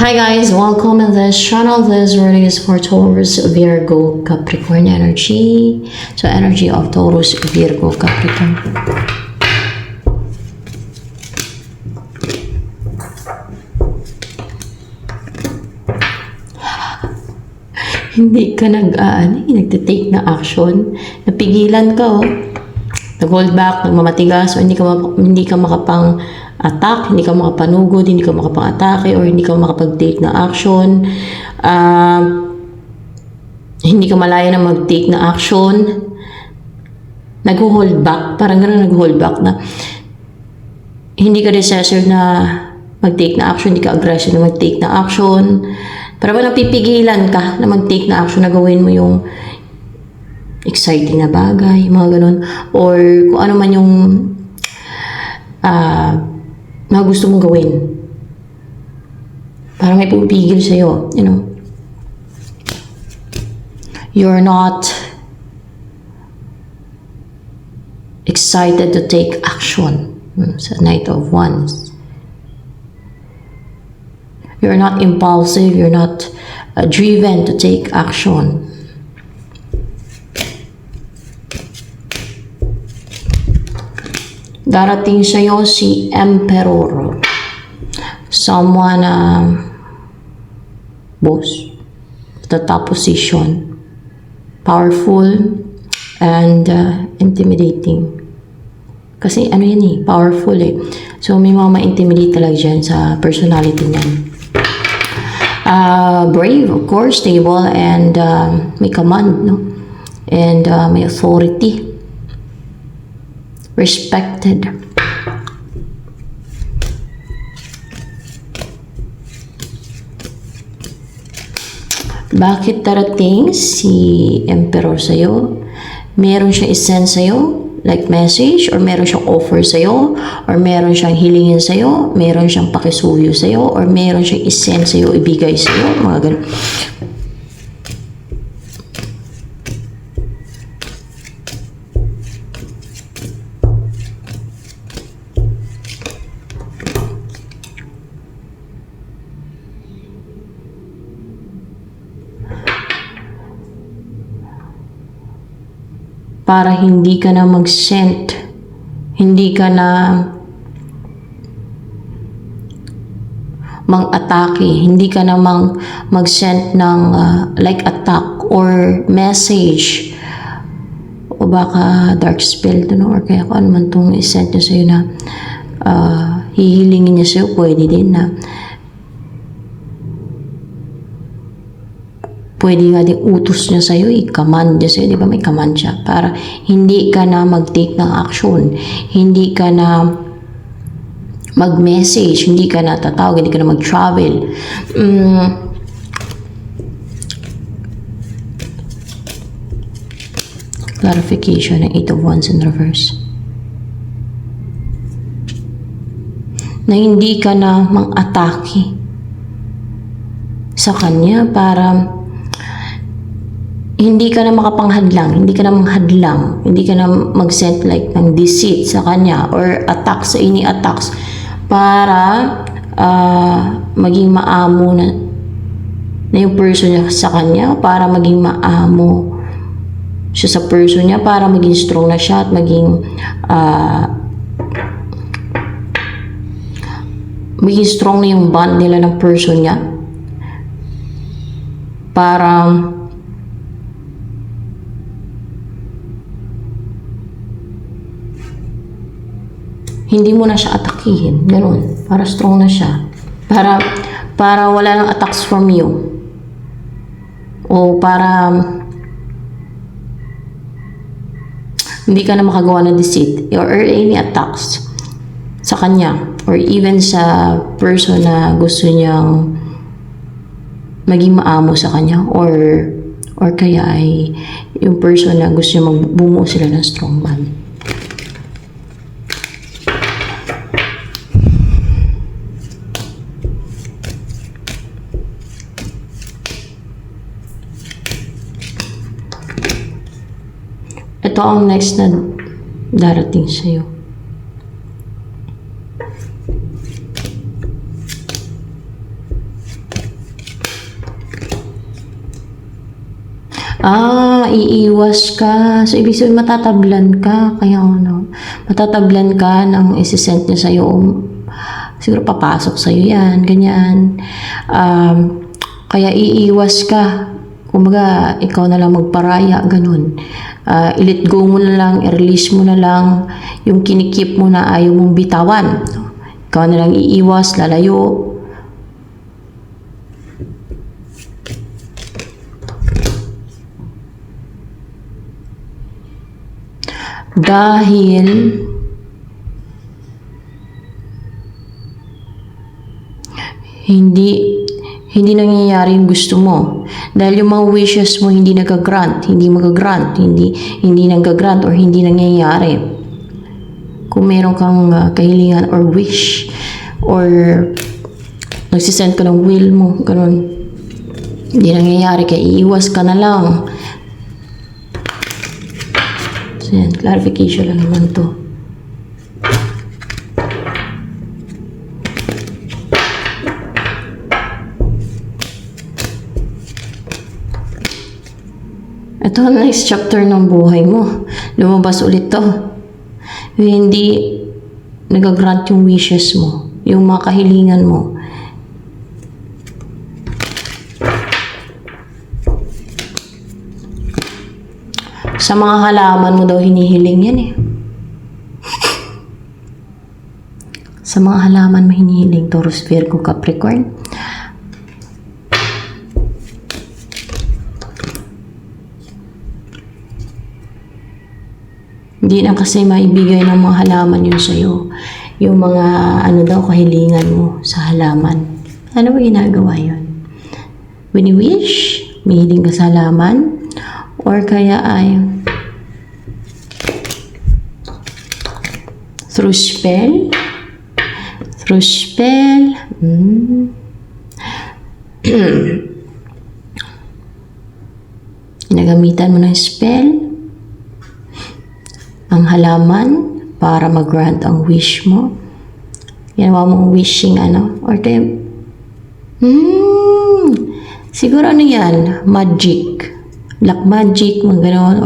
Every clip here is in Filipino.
Hi guys, welcome in this channel. This reading is for Taurus, Virgo, Capricorn energy. So energy of Taurus, Virgo, Capricorn. Hindi ka nagtitake na action. Napigilan ka, oh. Nag-hold back, nagmamatigas, o hindi ka makapang-attack, hindi ka makapanugod, hindi ka makapang-atake, or hindi ka makapag-take na action. Hindi ka malaya na mag-take na action. Nag-hold back, parang gano'n nag-hold back na hindi ka decisive na mag-take na action, hindi ka aggressive na mag-take na action. Parang napipigilan ka na mag-take na action, na gawin mo yung exciting na bagay, mga ganun. Or kung ano man yung mga gusto mong gawin. Parang may pumipigil sa'yo, you know. You're not excited to take action sa Knight of Wands. You're not impulsive, you're not driven to take action. Darating sa'yo si Emperor. Someone boss, the top position, powerful and intimidating. Kasi ano yan eh, powerful eh. So may mga ma-intimidate talaga dyan sa personality niyan. Brave, of course, stable, and may command, no? And may authority. Respected. Bakit darating si Emperor sa'yo? Meron siyang isend sa'yo, like message, or meron siyang offer sa'yo, or meron siyang hilingin sa'yo, meron siyang pakisuyo sa'yo, or meron siyang isend sa'yo, ibigay sa'yo, mga ganun. Para hindi ka na mag-send, hindi ka na mang-atake, hindi ka na mag-send ng like attack or message, o baka dark spell to, no? Or kaya kung ano man itong isend niya sa'yo na hihilingin niya sa'yo, pwede din na pwede nga din utos niya sa'yo, i-command niya sa'yo, di ba? May command siya. Para hindi ka na mag-take ng action, hindi ka na mag-message, hindi ka na tatawag, hindi ka na mag-travel. Clarification ng 8 of Wands in reverse. Na hindi ka na mang-atake sa kanya para hindi ka na makapanghadlang, hindi ka na manghadlang, hindi ka na mag-send like ng deceit sa kanya or attack sa ini-attacks para maging maamo na yung person niya sa kanya, para maging maamo siya sa person niya, para maging strong na siya at maging strong na yung bond nila ng person niya, para hindi mo na siya atakihin. Ganun. Para strong na siya. Para wala nang attacks from you. O para hindi ka na makagawa ng deceit or any attacks sa kanya. Or even sa person na gusto niyang maging maamo sa kanya. Or kaya ay yung person na gusto niya bumuo sila ng strong bond. Ito ang next na darating sa'yo. Iiwas ka. So, ibig sabihin, matatablan ka. Kaya ano, matatablan ka ng isisend niya sa'yo. Siguro papasok sa'yo yan, ganyan. Kaya iiwas ka. Kumbaga, ikaw na lang magparaya, ganun. I-let go mo na lang, i-release mo na lang yung kinikip mo na ayaw mong bitawan. Ikaw na lang iiwas, lalayo. Dahil hindi nangyayari yung gusto mo. Dahil yung mga wishes mo hindi nag-grant, hindi mag-grant, hindi nag-grant or hindi nangyayari. Kung meron kang kahilingan or wish or nagsisend ka ng will mo, ganun. Hindi nangyayari, kaya iiwas ka na lang. So yan, clarification lang naman to. Ito ang next chapter ng buhay mo. Lumabas ulit to. Hindi nag-grant yung wishes mo, yung mga kahilingan mo. Sa mga halaman mo daw hinihiling yan eh. Sa mga halaman mo hinihiling, Taurus, Virgo, Capricorn. Hindi na kasi maibigay ng mga halaman yun sa'yo. Yung mga kahilingan mo sa halaman. Ano ba ginagawa yun? When you wish, mahiling ka sa halaman, or kaya ay through spell. Ginagamitan mo ng spell ang halaman para mag-grant ang wish mo. Ginawa mong wishing or siguro yan, magic, black magic, mga gano'n,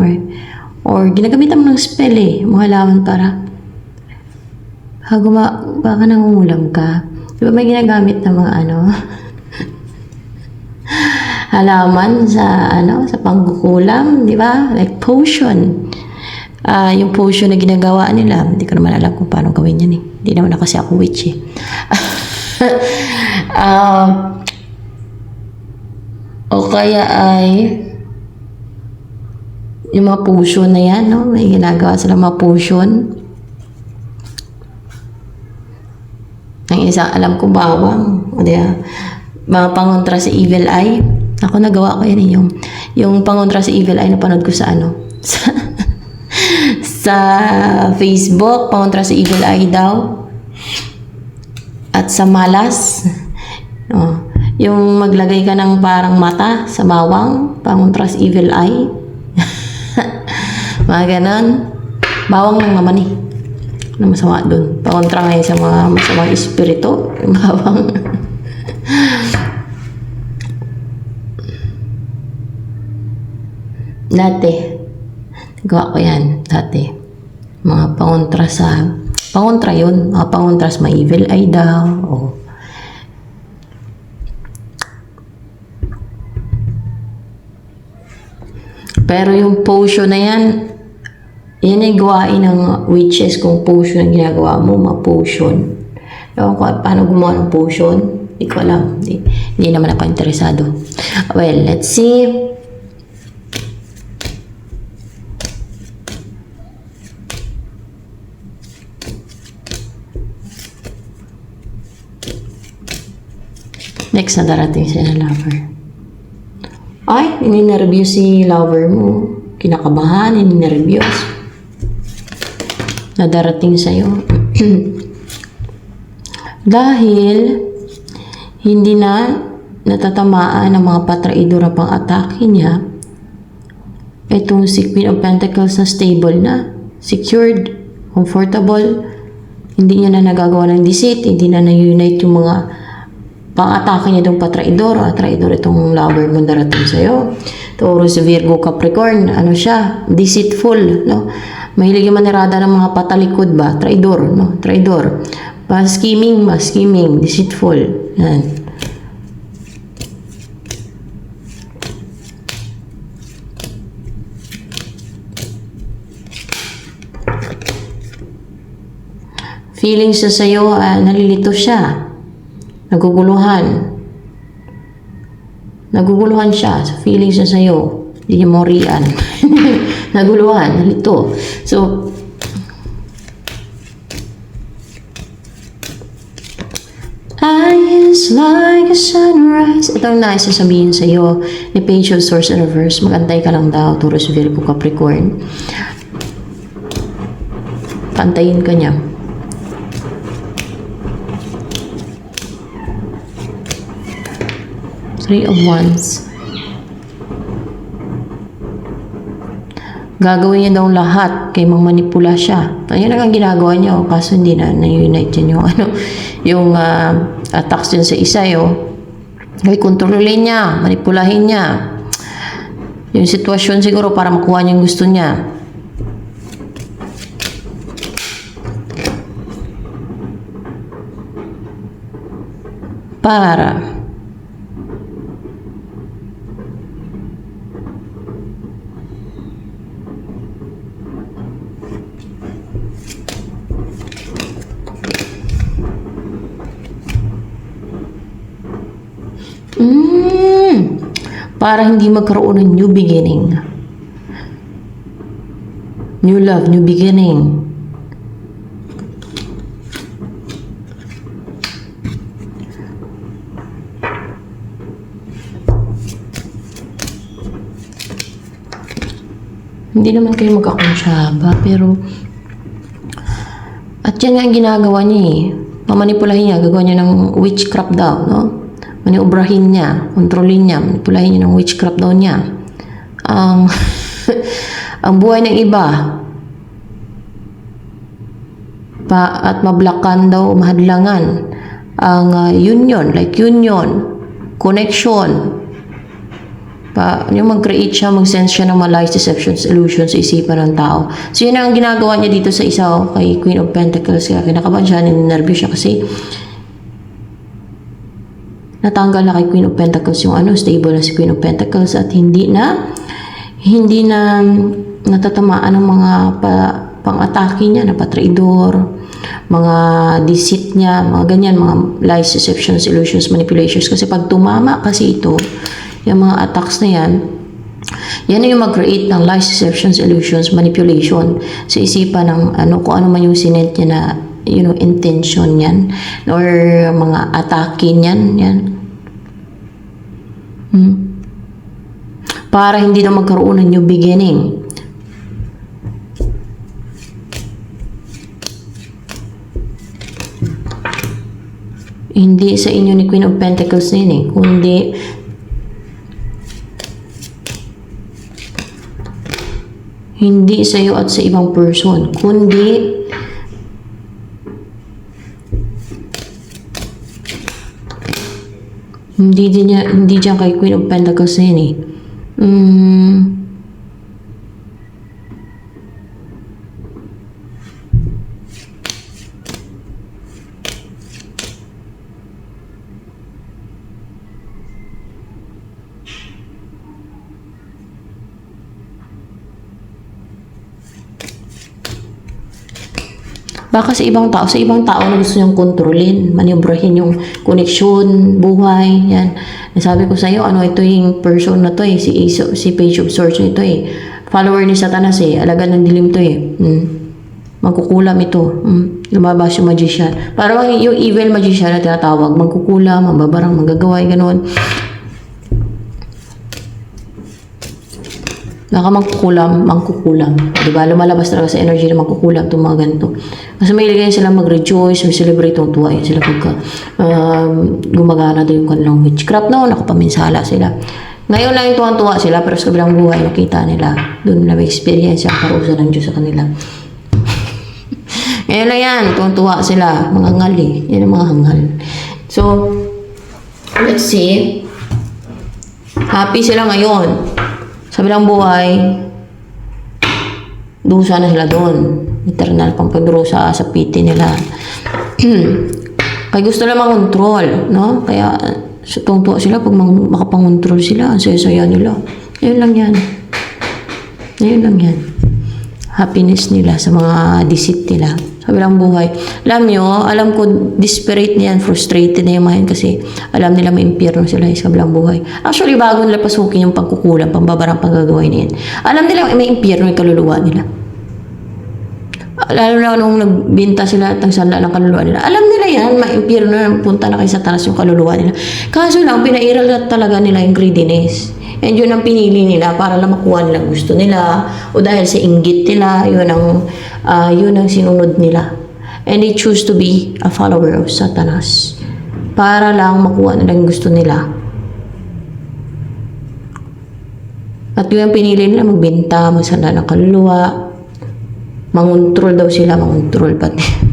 or ginagamitan mo ng spell mga halaman para baka nangungulam ka. Di ba may ginagamit ng mga halaman sa pangkukulam, di ba? Like potion. Yung potion na ginagawa nila, hindi ko naman alam kung paano gawin yan eh. Hindi naman kasi ako witch eh. O kaya ay yung mga potion na yan, no? May ginagawa sila mga potion. Ang isang alam ko bawang, mga pangontra sa evil eye. Ako nagawa ko yan eh, yung pangontra sa evil eye na panood ko sa sa Facebook, pangontra sa evil eye daw. At sa malas, yung maglagay ka ng parang mata sa bawang, pangontra sa evil eye. Mga ganon. Bawang lang naman eh. Ano masama dun? Pangontra ngayon sa mga masamang espiritu. Yung bawang. Dati, gawa ko yan. Dati. Mga pangontra yun. Mga pangontra sa mga evil eye daw. Pero yung potion na yan ay gawain ng witches. Kung potion ang ginagawa mo, ma-potion. Ewan ko paano gumawa ng potion. Hindi ko alam. Hindi naman ako interesado. Well, let's see. Next na darating siya na lover. Ay, ini-nervyos si lover mo. Kinakabahan, ini-nervyos. Na darating sa'yo. Dahil hindi na natatamaan ng mga patraidor na pang-atake niya, itong si Queen of Pentacles na stable na, secured, comfortable, hindi niya na nagagawa ng deceit, hindi na na-unite yung mga pang-atake niya itong patraidor. Traidor itong lover mo darating sa'yo. Taurus, Virgo, Capricorn, ano siya? Deceitful, no? Mahilig yung manirada ng mga patalikod ba? Traidor, no? Traidor. Scheming, deceitful. Yan. Feelings siya sa'yo, nalilito siya. Naguguluhan. Naguguluhan siya. So, feelings niya sa'yo. Hindi niya morian. Naguluhan, nalito. So, eyes like a sunrise. Ito ang nais sasabihin sa'yo ni Page of Swords in Reverse. Magantay ka lang daw, Taurus, Virgo, Capricorn. Pantayin ka niya. Three of Wands. Gagawin niya daw lahat kay manipula siya. Ayun lang ang ginagawa niya. Kaso hindi na na-unite yan yung attacks din sa isa. Kaya kontrolin niya, manipulahin niya. Yung sitwasyon siguro para makuha niya yung gusto niya. Para para hindi magkaroon ng new beginning. New love, new beginning. Hindi naman kayo magkakonsyaba, pero at yan nga ang ginagawa niya eh. Mamanipulahin niya, gagawa niya ng witchcraft daw, no? Maniobrahin niya, kontrolin niya, manipulahin niya ng witchcraft daw niya. Ang buhay ng iba, at mablakan daw, mahadlangan ang union, connection. Yung mag-create siya, mag-sense siya ng mga lies, deceptions, illusions sa isipan ng tao. So yun ang ginagawa niya dito sa isa, kay Queen of Pentacles. Kaya kinakabahan siya, ninervous siya kasi natanggal na kay Queen of Pentacles yung stable na si Queen of Pentacles at hindi na natatamaan ng mga pang-atake niya na patraidor, mga deceit niya, mga ganyan, mga lies, deceptions, illusions, manipulations. Kasi pag tumama kasi ito, yung mga attacks na yan yung mag-create ng lies, deceptions, illusions, manipulation sa isipan ng kung ano man yung sinent niya na intention yan or mga atake niyan yan. Para hindi na magkaroon ng new beginning. Hindi sa inyo ni Queen of Pentacles na yun kundi hindi sa iyo at sa ibang person, kundi hindi dyan kay Queen of Pentacles na yun Baka sa ibang tao na gusto niyang kontrolin, maniobrahin yung connection, buhay, yan. Sabi ko sa iyo, ito yung person na to si Page of Swords nito follower ni Satanas alaga ng dilim to magkukulam ito. Lumabas yung magician. Parang yung evil magician na tinatawag, magkukulam, mababarang, magagaway, ganoon. Baka mangkukulam. Diba? Lumalabas talaga sa energy na mangkukulam itong mga ganito. Kasi may iligay sila mag-rejoice, mag-celebrate yung tuwa. Sila pagka gumagana din yung kanilang witchcraft. Nakapaminsala sila. Ngayon lang yung tuwang-tuwa sila, pero sa kabilang buhay, nakita nila. Doon na may experience ang parusa ng Diyos sa kanila. Ngayon lang yan, tuwang-tuwa sila. Mga hangal Yan ang mga hangal. So, Let's see. Happy sila ngayon. Sa bilang buhay, dusa na sila doon. Eternal pang pagdurusa sa piti nila. Kaya gusto nila makontrol, no? Kaya tungtuwa sila pag makapangontrol sila. Ang saya-saya nila. Ayun lang yan. Ayun lang yan. Happiness nila sa mga deceit nila. Sa bilang buhay. Alam nyo, alam ko, desperate na yan, frustrated na yung mga yan kasi alam nila may impyerno sila sa bilang buhay. Actually, bago nila pasukin yung pagkukulang, pambabarang panggagawin na yan. Alam nila may impyerno yung kaluluwa nila. Lalo na nung nagbinta sila at nagsala ng kaluluwa nila. Alam nila yan, may impyerno na punta na kay Satanas yung kaluluwa nila. Kaso lang, pinairal na talaga nila yung greediness. And yun ang pinili nila para lang makuha nila gusto nila o dahil sa inggit nila, yun ang sinunod nila. And they choose to be a follower of Satanas para lang makuha nila yung gusto nila. At yun ang pinili nila, magbenta, magsala ng kaluluwa, mangontrol daw sila, mangontrol pati.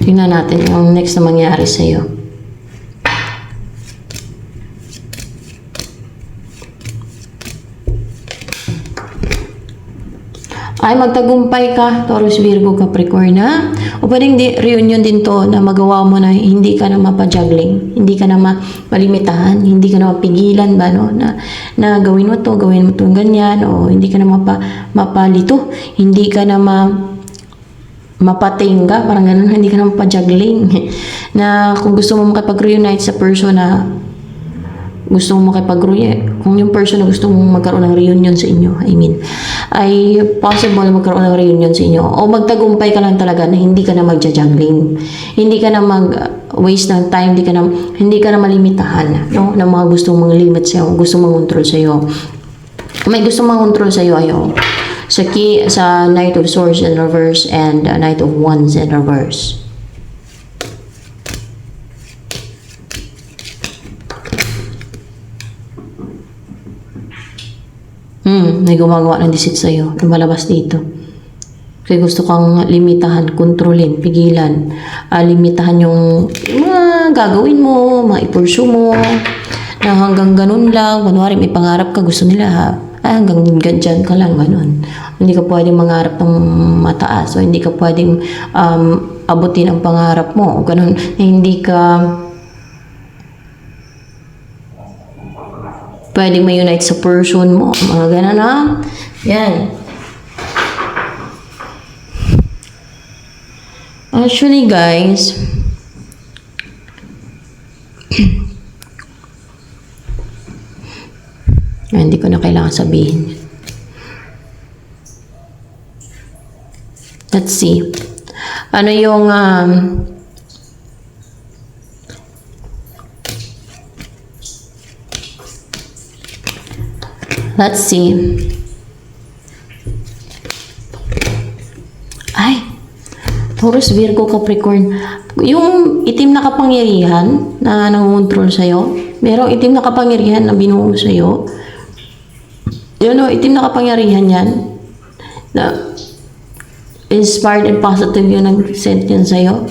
Tingnan natin yung next na mangyari sa'yo. Ay, magtagumpay ka, Taurus, Virgo, Capricorn, ha? O pwedeng reunion din to na magawa mo na hindi ka na mapajuggling, hindi ka na malimitahan, hindi ka na mapigilan ba, no? Na gawin mo to, ganyan, o hindi ka na mapalito, hindi ka na mapatingga, parang ganun, hindi ka na mapajuggling. Na kung gusto mo makipag-reunite sa person na gusto mo makipag-reunite, kung yung person na gusto mong magkaroon ng reunion sa inyo, ay possible magkaroon ng reunion sa inyo. O magtagumpay ka lang talaga na hindi ka na magja-juggling. Hindi ka na mag-waste ng time, hindi ka na malimitahan, no? Na mga gusto mong limit sa'yo, gusto mong control sa'yo. May gusto mong control sa'yo, ayaw. Sa Knight of Swords in reverse and Knight of Wands in reverse. May gumagawa ng deceit sa'yo. Lumalabas dito. Kaya gusto kang limitahan, kontrolin, pigilan. Limitahan yung mga gagawin mo, mga ipursu mo. Na hanggang ganun lang. Kunwari may pangarap ka, gusto nila hanggang dyan ka lang, ganun. Hindi ka pwedeng mangarap ng mataas. O hindi ka pwedeng abutin ang pangarap mo. Ganun. Hindi ka pwedeng ma-unite sa person mo. Mga ganun, ha? Yan. Actually, guys, hindi ko na kailangan sabihin. Let's see. Ano yung let's see. Ay, Taurus, Virgo, Capricorn. Yung itim na kapangyarihan na nangontrol sa'yo, merong itim na kapangyarihan na binuo sa'yo. Yun o, itim na kapangyarihan yan. Na inspired and positive yung nag-send yan sa'yo.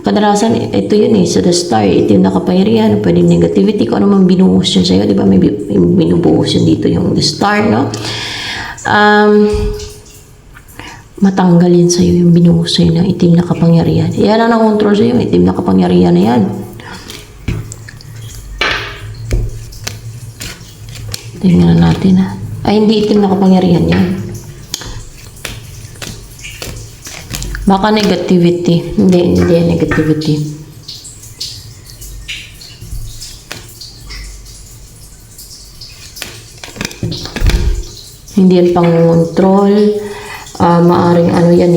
Kadalasan, ito yun sa the star, itim na kapangyarihan, pwedeng negativity, kung ano man binuhos yun sa'yo, di ba? May binubuhos yun dito yung the star, no? Matanggalin sa'yo yung binuhos sa'yo na itim na kapangyarihan. Yan ang nakontrol sa'yo, itim na kapangyarihan na yan. Tingnan natin, ha? Ay, hindi itim na kapangyarihan yan. Baka negativity. Hindi negativity. Hindi yan pang-control. Maaring ano yan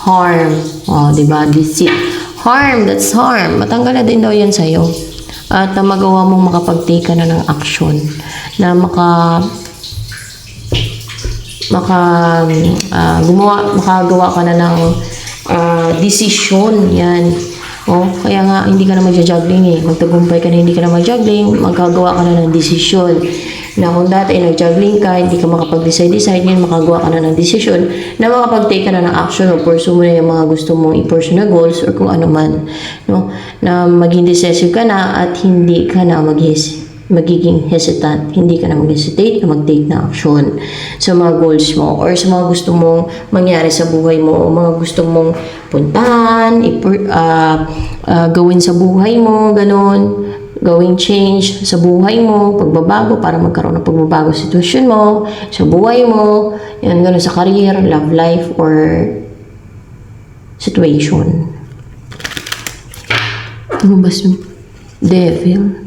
harm. Oh, diba? Deceit. Harm, that's harm. Matanggal na din daw yan sa'yo. At magawa mong makapag-take ka na ng action. Na makagawa ka na ng desisyon. Yan. Kaya nga, hindi ka na magja-juggling eh. Magtagumpay ka na, hindi ka na mag-juggling, magkagawa ka na ng desisyon. Na kung dati nag-juggling ka, hindi ka makapag-decide, ngayon makagawa ka na ng desisyon na makapag-take ka na ng action o pursue mo na yung mga gusto mong i-pursue na goals or kung ano man. No? Na maging decisive ka na at hindi ka na magiging hesitant. Hindi ka na mag-hesitate na mag-take na action sa mga goals mo or sa mga gusto mong mangyari sa buhay mo o mga gusto mong puntahan, gawin sa buhay mo, ganon. Gawing change sa buhay mo, pagbabago para magkaroon ng pagbabago sa sitwasyon mo, sa buhay mo, yan, ganon sa career, love life, or situation. Lumabas yung devil.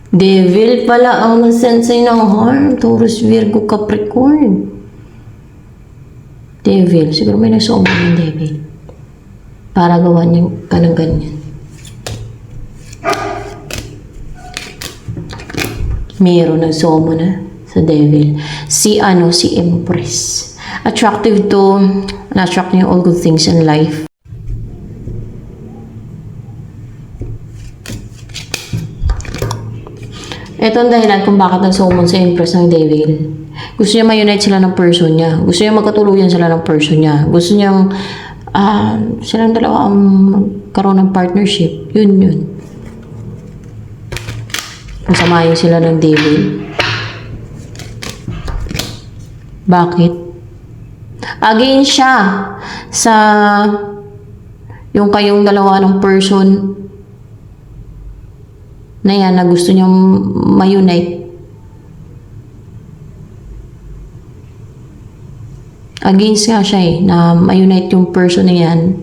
Devil pala ang nasensay ng harm. Taurus, Virgo, Capricorn. Devil. Siguro may nagsuombo ng devil. Para gawan niya ka ng ganyan. Meron nagsuombo na sa devil. Si Empress. Attractive to, na-attract niya all good things in life. Ito ang dahilan kung bakit nagsummon sa Empress ng Devil. Gusto niya ma-unite sila ng person niya. Gusto niya magkatuluyan sila ng person niya. Gusto niyang silang dalawa ang magkaroon ng partnership. Yun. Masamahin sila ng Devil. Bakit? Again siya sa yung kayong dalawa ng person na yan na gusto niyang ma-unite. Against nga siya na ma-unite yung person na yan.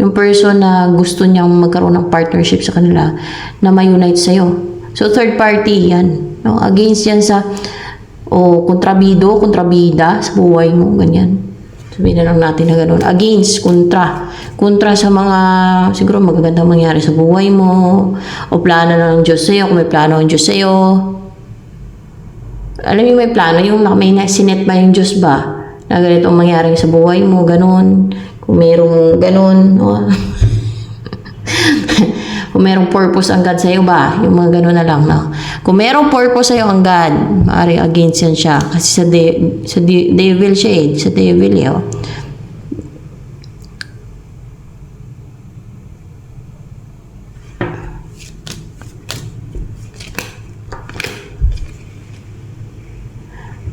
Yung person na gusto niyang magkaroon ng partnership sa kanila na ma-unite sa'yo. So, third party yan. No? Against yan sa kontrabida sa buhay mo, ganyan. Sabihin na lang natin na gano'n. Against, kontra. Kontra sa mga, siguro magagandang mangyari sa buhay mo, o plano ng Diyos sa'yo, kung may plano ng Diyos sa'yo. Alam mo may plano, yung may sinet ba yung Diyos ba? Na ganito ang mangyari sa buhay mo, gano'n. Kung mayroong gano'n, no? Kung merong purpose ang God sa'yo ba? Yung mga gano'n na lang, no? Kung merong purpose sa'yo ang God, maaari against yan siya. Kasi sa devil siya sa devil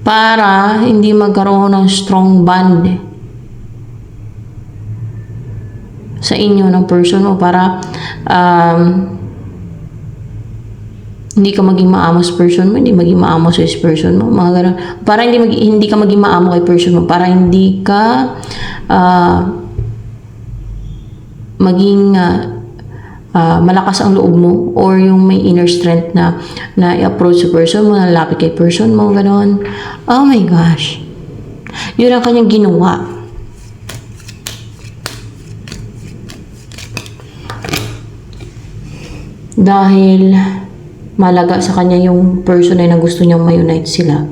para hindi magkaroon ng strong bond sa inyo ng person mo, para hindi ka maging maamo sa person mo, hindi maging maamo sa person mo, mga ganun. Para hindi ka maging maamo kay person mo, para hindi ka maging malakas ang loob mo or yung may inner strength na i-approach sa person mo, nalapit kay person mo, gano'n. Oh my gosh. Yun ang kanyang ginawa. Dahil malaga sa kanya yung person na gusto niyang ma-unite sila.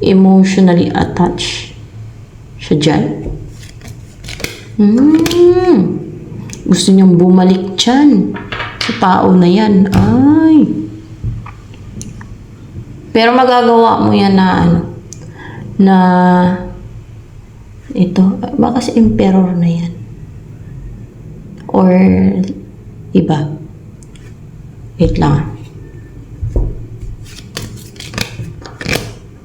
Emotionally attached siya dyan. Gusto niyang bumalik dyan sa tao na yan. Ay. Pero magagawa mo yan na ito, baka si emperor na yan. Or iba. Wait lang.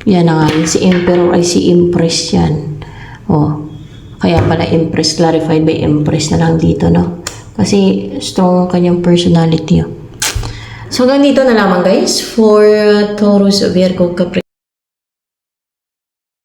Yan na nga. Si emperor ay si empress yan. Kaya pala empress, clarified by empress na lang dito, no? Kasi strong kanyang personality. So, hanggang dito na lamang guys for Taurus, Virgo, Capricorn.